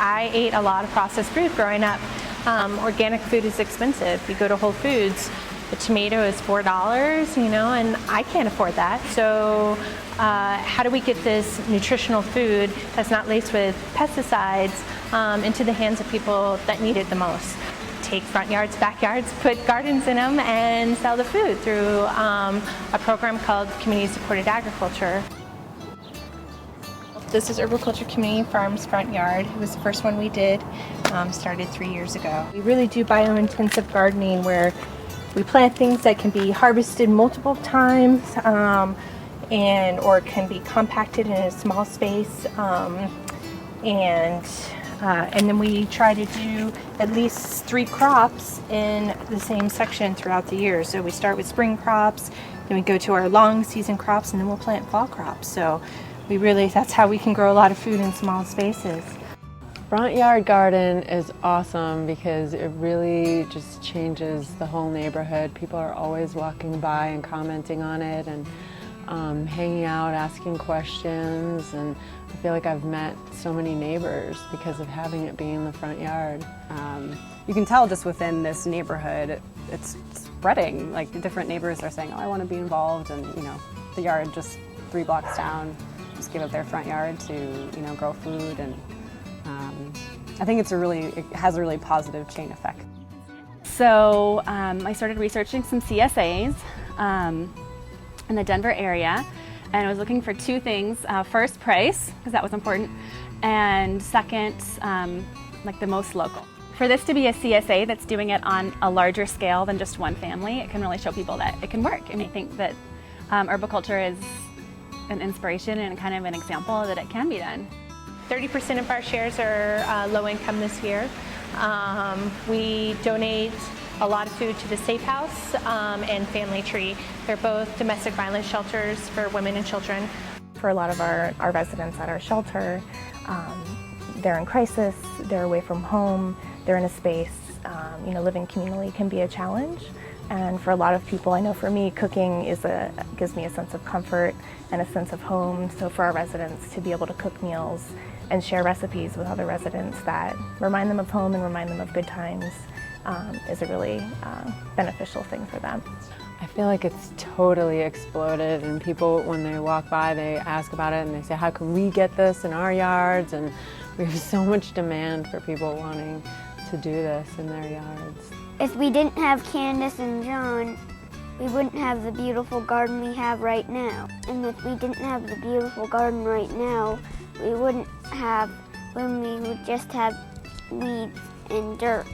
I ate a lot of processed food growing up. Organic food is expensive. You go to Whole Foods, the tomato is $4, and I can't afford that. So how do we get this nutritional food that's not laced with pesticides into the hands of people that need it the most? Take front yards, backyards, put gardens in them, and sell the food through a program called Community Supported Agriculture. This is Urbiculture Community Farms Front Yard. It was the first one we did, started 3 years ago. We really do bio-intensive gardening where we plant things that can be harvested multiple times or can be compacted in a small space. And then we try to do at least 3 crops in the same section throughout the year. So we start with spring crops, then we go to our long season crops, and then we'll plant fall crops. So that's how we can grow a lot of food in small spaces. Front yard garden is awesome because it really just changes the whole neighborhood. People are always walking by and commenting on it and hanging out, asking questions, and I feel like I've met so many neighbors because of having it be in the front yard. You can tell just within this neighborhood, it's spreading. Like the different neighbors are saying, oh, I want to be involved, and the yard just 3 blocks down just give up their front yard to grow food, and I think it has a really positive chain effect. So I started researching some CSAs in the Denver area, and I was looking for 2 things. First, price, because that was important, and second, like the most local. For this to be a CSA that's doing it on a larger scale than just one family, it can really show people that it can work, and I think that Urbiculture is an inspiration and kind of an example that it can be done. 30% of our shares are low income this year. We donate a lot of food to the Safe House and Family Tree. They're both domestic violence shelters for women and children. For a lot of our residents at our shelter, they're in crisis, they're away from home, they're in a space, living communally can be a challenge. And for a lot of people, I know for me, cooking gives me a sense of comfort and a sense of home. So for our residents to be able to cook meals and share recipes with other residents that remind them of home and remind them of good times is a really beneficial thing for them. I feel like it's totally exploded, and people, when they walk by, they ask about it and they say, how can we get this in our yards? And we have so much demand for people wanting to do this in their yards. If we didn't have Candace and John, we wouldn't have the beautiful garden we have right now. And if we didn't have the beautiful garden right now, we would just have weeds and dirt.